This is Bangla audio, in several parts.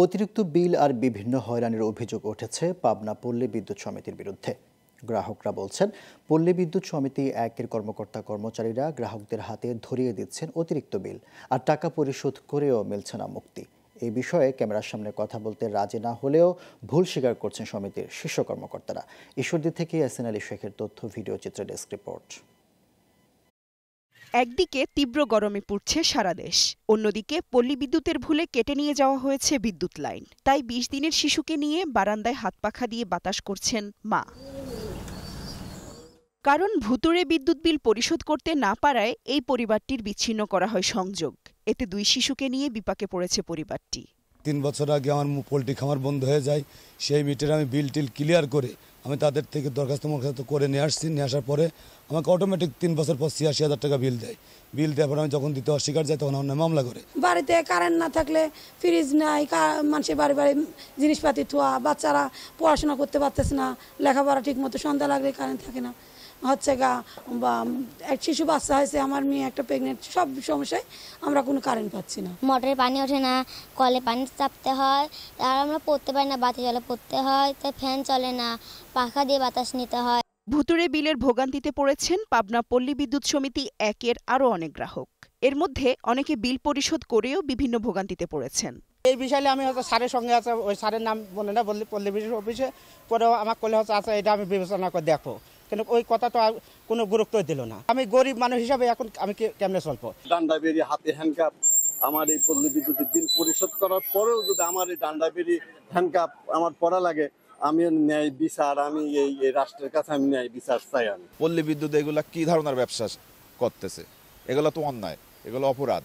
অতিরিক্ত বিল আর বিভিন্ন হয়রানির অভিযোগ উঠেছে পাবনা পল্লী বিদ্যুৎ সমিতির বিরুদ্ধে। গ্রাহকরা বলছেন, পল্লী বিদ্যুৎ সমিতি একের কর্মকর্তা-কর্মচারীরা গ্রাহকদের হাতে ধরিয়ে দিচ্ছেন অতিরিক্ত বিল, আর টাকা পরিশোধ করেও মিলছে না মুক্তি। এই বিষয়ে ক্যামেরার সামনে কথা বলতে রাজি না হলেও ভুল স্বীকার করছেন সমিতির শীর্ষ কর্মকর্তারা। ঈশ্বরদী থেকে এসএন আলী শেখের তথ্য ভিডিও চিত্রে ডেস্ক রিপোর্ট। একদিকে তীব্র গরমে পুড়ছে সারা দেশ, অন্যদিকে পল্লী বিদ্যুতের ভুলে কেটে নিয়ে যাওয়া হয়েছে বিদ্যুৎ লাইন। তাই ২০ দিনের শিশুকে নিয়ে বারান্দায় হাত পাখা দিয়ে বাতাস করছেন মা। কারণ ভুতুড়ে বিদ্যুৎ বিল পরিশোধ করতে না পারায় এই পরিবারটির বিচ্ছিন্ন করা হয় সংযোগ। এতে ২ শিশুকে নিয়ে বিপাকে পড়েছে পরিবারটি। ৩ বছর আগে আমার পোলট্রি খামার বন্ধ হয়ে যায়, সেই মিটারে আমি বিল টিল ক্লিয়ার করে আমি তাদের থেকে দরখাস্ত করে নিয়ে আসছি। নিয়ে আসার পরে আমাকে অটোমেটিক ৩ বছর পর ৮৬,০০০ টাকা বিল দেয়। বিল দেওয়ার পর আমি যখন দিতে অস্বীকার যাই তখন আমার মামলা করে। বাড়িতে কারেন্ট না থাকলে ফ্রিজ নাই, মানুষের বাড়ি বাড়ি জিনিসপাতি থোয়া, বাচ্চারা পড়াশোনা করতে পারতেছে না, লেখাপড়া ঠিক মতো, সন্ধ্যা লাগলে কারেন্ট থাকে না, হচ্ছে এক শিশু বাচ্চা হয়েছে, আমার মেয়ে একটা প্রেগনেন্ট, সব সমস্যায় আমরা কোনো কারেন্ট পাচ্ছি না। মোটরে পানি ওঠে না, কলে পানি চাপতে হয়, আর আমরা পড়তে পারি না, বাতি জলে পড়তে হয়, তাই ফ্যান চলে না, পাখা দিয়ে বাতাস নিতে হয়। ভুতুড়ে বিলের ভোগান্তিতে পড়েছেন পাবনা পল্লী বিদ্যুৎ সমিতি একের আরও অনেক গ্রাহক। এর মধ্যে অনেকে বিল পরিশোধ করেও বিভিন্ন ভোগান্তিতে পড়েছেন। এই বিষয়ে আমি হয়তো স্যারের সঙ্গে আছে, ওই স্যারের নাম বলে না, বললে পল্লী বিদ্যুৎ অফিসে পরেও আমার করলে হচ্ছে আচ্ছা এটা আমি বিবেচনা করে দেখো, কিন্তু ওই কথা তো কোনো গুরুত্ব দিল না। আমি গরিব মানুষ হিসাবে এখন আমি কেমনে চলবো? ডান্ডা বেরিয়ে হাতে হ্যান্ডকাপ, আমার এই পল্লী বিদ্যুতের বিল পরিশোধ করার পরেও যদি আমার এই ডান্ডা বেরিয়ে হ্যান্ডকাপ আমার পড়া লাগে, আমি ন্যায় বিচার, আমি এই রাষ্ট্রের কাছে আমি ন্যায় বিচার চাই। আমি পল্লী বিদ্যুৎ এগুলা কি ধরনের ব্যবসা করতেছে? এগুলো তো অন্যায়, এগুলো অপরাধ।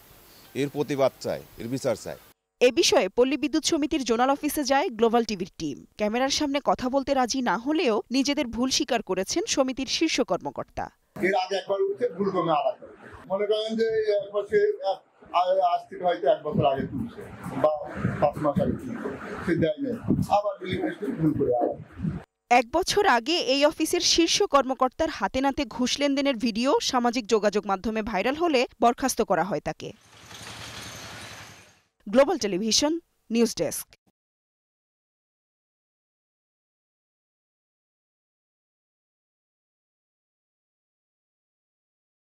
এর প্রতিবাদ চাই, এর বিচার চাই। এ বিষয়ে পল্লী বিদ্যুৎ সমিতির জোনাল অফিসে যায় গ্লোবাল টিভির টিম। ক্যামেরার সামনে কথা বলতে রাজি না হলেও নিজেদের ভুল স্বীকার করেছেন সমিতির শীর্ষ কর্মকর্তা। এর আগে একবার উঠে ভুল কমে আবার মনে করেন যে আজ থেকে হয়তো 1 বছর আগে তুলছে বা 5 মাস আগে সে দেয় না, আবার ভুল করে আবার। 1 বছর আগে এই অফিসের শীর্ষ কর্মকর্তার হাতে নাতে ঘুষ লেনদেনের ভিডিও সামাজিক যোগাযোগ মাধ্যমে ভাইরাল হলে বরখাস্ত করা হয় তাকে। Global television news desk.